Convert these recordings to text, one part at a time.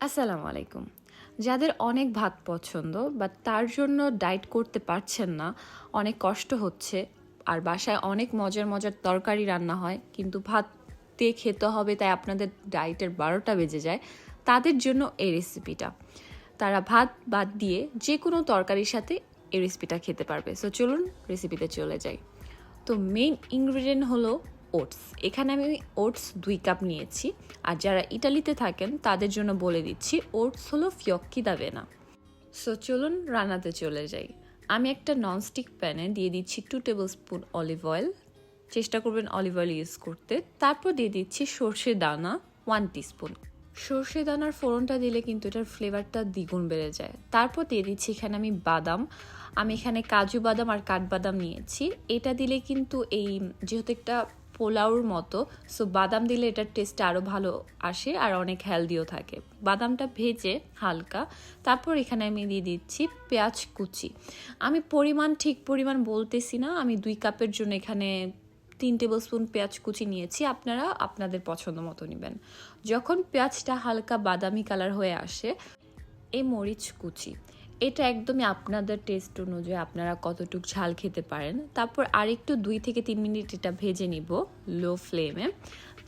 আসসালামু আলাইকুম। যাদের অনেক ভাত পছন্দ বাট তার জন্য ডায়েট করতে পারছেন না, অনেক কষ্ট হচ্ছে, আর বাসায় অনেক মজার মজার তরকারি রান্না হয় কিন্তু ভাত দিয়ে খেতে হবে তাই আপনাদের ডায়েটের 12টা বেজে যায়, তাদের জন্য এই রেসিপিটা। তারা ভাত বাদ দিয়ে যে কোনো তরকারির সাথে এই রেসিপিটা খেতে পারবে। সো চলুন রেসিপিতে চলে যাই। তো মেইন ইনগ্রিডিয়েন্ট হলো ওটস। এখানে আমি ওটস 2 কাপ নিয়েছি। আর যারা ইটালিতে থাকেন তাদের জন্য বলে দিচ্ছি, ওটস হলো ফিওক্কি দা ভেনা। সো চলুন রান্নাতে চলে যাই। আমি একটা ননস্টিক প্যানে দিয়ে দিচ্ছি 2 টেবিল স্পুন অলিভ অয়েল। চেষ্টা করবেন অলিভ অয়েল ইউজ করতে। তারপর দিয়ে দিচ্ছি সর্ষে দানা 1 টিস্পুন। সর্ষে দানার ফোড়নটা দিলে কিন্তু এটার ফ্লেভারটা দ্বিগুণ বেড়ে যায়। তারপর দিয়ে দিচ্ছি এখানে আমি বাদাম। আমি এখানে কাজু বাদাম আর কাঠবাদাম নিয়েছি। এটা দিলে কিন্তু এই যেহেতু একটা পোলাওর মতো, সো বাদাম দিলে এটার টেস্টটা আরও ভালো আসে আর অনেক হেলদিও থাকে। বাদামটা ভেজে হালকা, তারপর এখানে আমি দিয়ে দিচ্ছি পেঁয়াজ কুচি। আমি ঠিক পরিমাণ বলতেছি না, আমি 2 কাপের জন্য এখানে 3 টেবিল স্পুন পেঁয়াজ কুচি নিয়েছি। আপনারা আপনাদের পছন্দ মতো নেবেন। যখন পেঁয়াজটা হালকা বাদামি কালার হয়ে আসে, এই মরিচ কুচি, এটা একদমই আপনাদের টেস্ট অনুযায়ী আপনারা কতটুকু ঝাল খেতে পারেন। তারপর আরেকটু 2 থেকে 3 মিনিট এটা ভেজে নিব লো ফ্লেমে।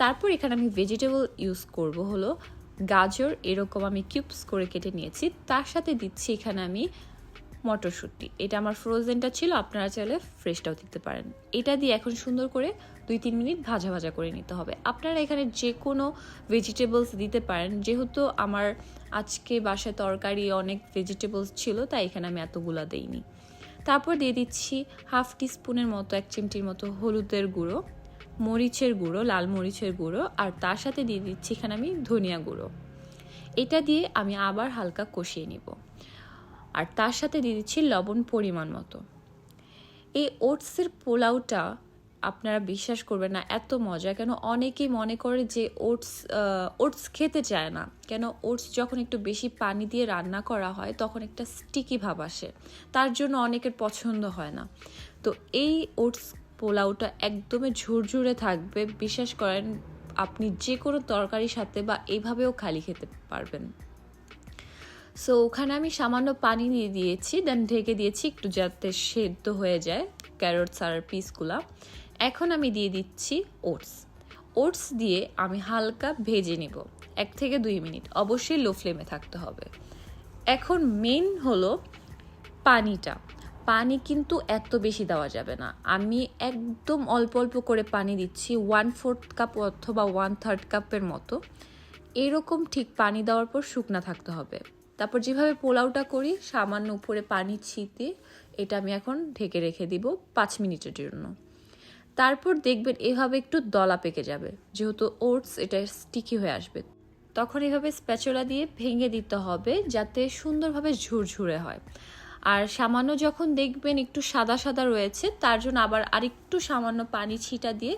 তারপর এখানে আমি ভেজিটেবল ইউজ করব হলো গাজর, এরকম আমি কিউবস করে কেটে নিয়েছি। তার সাথে দিচ্ছি এখানে আমি মটরশুঁটি। এটা আমার ফ্রোজেনটা ছিল, আপনারা চাইলে ফ্রেশটাও দিতে পারেন। এটা দিয়ে এখন সুন্দর করে 2-3 মিনিট ভাজা ভাজা করে নিতে হবে। আপনারা এখানে যে কোনো ভেজিটেবলস দিতে পারেন। যেহেতু আমার আজকে বাসায় তরকারি অনেক ভেজিটেবলস ছিল, তাই এখানে আমি এতগুলা দেইনি। তারপর দিয়ে দিচ্ছি 1/2 টিস্পুনের মতো, 1 চিমটির মতো হলুদের গুঁড়ো, মরিচের গুঁড়ো, লাল মরিচের গুঁড়ো, আর তার সাথে দিয়ে দিচ্ছি এখানে আমি ধনিয়া গুঁড়ো। এটা দিয়ে আমি আবার হালকা কষিয়ে নিব। আর তার সাথে দিয়ে দিচ্ছি লবণ পরিমাণ মতো। এই ওটসের পোলাওটা আপনারা বিশ্বাস করবেন না এত মজা। কেন অনেকেই মনে করে যে ওটস খেতে চায় না, কেন ওটস যখন একটু বেশি পানি দিয়ে রান্না করা হয় তখন একটা স্টিকি ভাব আসে, তার জন্য অনেকের পছন্দ হয় না। তো এই ওটস পোলাওটা একদমই ঝুরঝুরে থাকবে, বিশ্বাস করেন আপনি যে কোনো তরকারির সাথে বা এইভাবেও খালি খেতে পারবেন। সো ওখানে আমি সামান্য পানি দিয়ে দিয়েছি, দেন ঢেকে দিয়েছি একটু যাতে সেদ্ধ হয়ে যায় ক্যারটস আর পিসগুলা। এখন আমি দিয়ে দিচ্ছি ওটস দিয়ে আমি হালকা ভেজে নিব 1 থেকে 2 মিনিট, অবশ্যই লো ফ্লেমে থাকতে হবে। এখন মেন হলো পানি কিন্তু এত বেশি দেওয়া যাবে না। আমি একদম অল্প অল্প করে পানি দিচ্ছি, 1/4 কাপ অথবা 1/3 কাপের মতো। এরকম ঠিক পানি দেওয়ার পর শুকনা থাকতে হবে। তারপর যেভাবে পোলাওটা করি সামান্য উপরে পানি ছিটিয়ে এটা আমি এখন ঢেকে রেখে দিব 5 মিনিটের জন্য। তারপর দেখবেন এভাবে একটু দলা পেকে যাবে, যেহেতু ওটস এটা স্টিকি হয়ে আসবে। তখন এভাবে স্প্যাচুলা দিয়ে ভেঙে দিতে হবে যাতে সুন্দরভাবে ঝুরঝুরে হয়। আর সামান্য যখন দেখবেন একটু সাদা সাদা রয়েছে, তার জন্য আবার আরেকটু সামান্য পানি ছিটা দিয়ে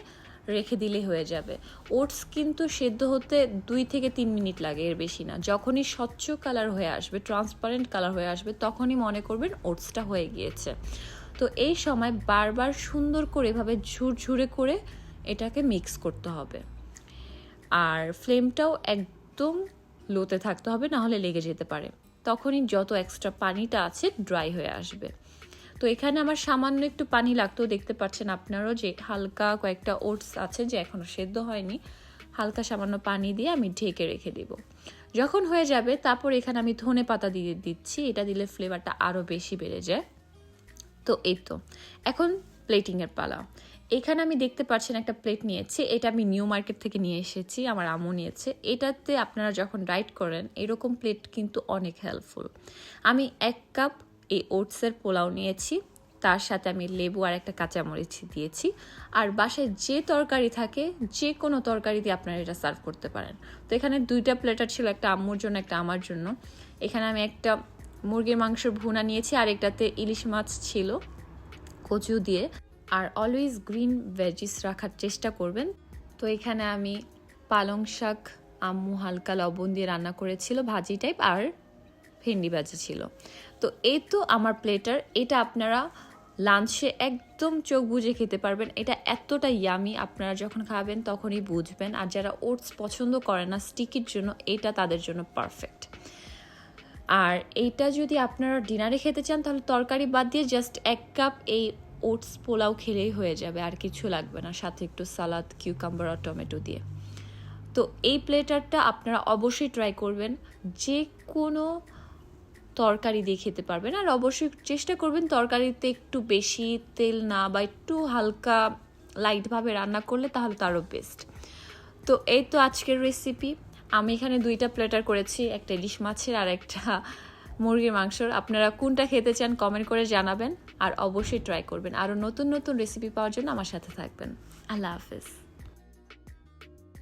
রেখে দিলে হয়ে যাবে। ওটস কিন্তু সেদ্ধ হতে 2 থেকে 3 মিনিট লাগে, এর বেশি না। যখনই স্বচ্ছ কালার হয়ে আসবে, ট্রান্সপারেন্ট কালার হয়ে আসবে, তখনই মনে করবেন ওটসটা হয়ে গিয়েছে। তো এই সময় বারবার সুন্দর করে এভাবে ঝুরঝুরে করে এটাকে মিক্স করতে হবে। আর ফ্লেমটাও একদম লোতে থাকতে হবে, না হলে লেগে যেতে পারে। তখনই যত এক্সট্রা পানিটা আছে ড্রাই হয়ে আসবে। তো এখানে আমার সামান্য একটু পানি লাগতো, দেখতে পাচ্ছেন আপনারাও যে হালকা কয়েকটা ওটস আছে যে এখনো সেদ্ধ হয়নি। হালকা সামান্য পানি দিয়ে আমি ঢেকে রেখে দিব। যখন হয়ে যাবে তারপর এখানে আমি ধনে পাতা দিয়ে দিচ্ছি, এটা দিলে ফ্লেভারটা আরও বেশি বেড়ে যায়। তো এই তো এখন প্লেটিংয়ের পালা। এখানে আমি দেখতে পাচ্ছেন একটা প্লেট নিয়েছি, এটা আমি নিউ মার্কেট থেকে নিয়ে এসেছি, আমার আম্মু নিয়েছে। এটাতে আপনারা যখন রাইড করেন এরকম প্লেট কিন্তু অনেক হেল্পফুল। আমি 1 কাপ এই ওটসের পোলাও নিয়েছি, তার সাথে আমি লেবু আর একটা কাঁচামরিচ দিয়েছি। আর বাসায় যে তরকারি থাকে যে কোনো তরকারি দিয়ে আপনারা এটা সার্ভ করতে পারেন। তো এখানে 2টা প্লেটার ছিল, একটা আম্মুর জন্য একটা আমার জন্য। এখানে আমি একটা মুরগির মাংসের ভুনা নিয়েছি, আর একটাতে ইলিশ মাছ ছিল কচু দিয়ে। আর অলওয়েজ গ্রিন ভেজিস রাখার চেষ্টা করবেন। তো এখানে আমি পালং শাক আম্মু হালকা লবণ দিয়ে রান্না করেছিল, ভাজি টাইপ, আর ভেন্ডি ভাজি ছিল। তো এই তো আমার প্লেটার। এটা আপনারা লাঞ্চে একদম চোখ বুজে খেতে পারবেন। এটা এতটা ইয়ামি, আপনারা যখন খাবেন তখনই বুঝবেন। আর যারা ওটস পছন্দ করে না স্টিকির জন্য, এটা তাদের জন্য পারফেক্ট। আর এইটা যদি আপনারা ডিনারে খেতে চান তাহলে তরকারি বাদ দিয়ে জাস্ট 1 কাপ এই ওটস পোলাও খেলেই হয়ে যাবে, আর কিছু লাগবে না, সাথে একটু সালাদ, কিউকাম্বার আর টমেটো দিয়ে। তো এই প্লেটারটা আপনারা অবশ্যই ট্রাই করবেন, যে কোনো তরকারি দিয়ে খেতে পারবেন। আর অবশ্যই চেষ্টা করবেন তরকারিতে একটু বেশি তেল না, বা একটু হালকা লাইটভাবে রান্না করলে তাহলে তো আরও বেস্ট। তো এই তো আজকের রেসিপি। আমি এখানে 2টা প্লেটার করেছি, একটা ইলিশ মাছের আর একটা মুরগির মাংসর। আপনারা কোনটা খেতে চান কমেন্ট করে জানাবেন, আর অবশ্যই ট্রাই করবেন। আরও নতুন নতুন রেসিপি পাওয়ার জন্য আমার সাথে থাকবেন। আল্লাহ হাফেজ।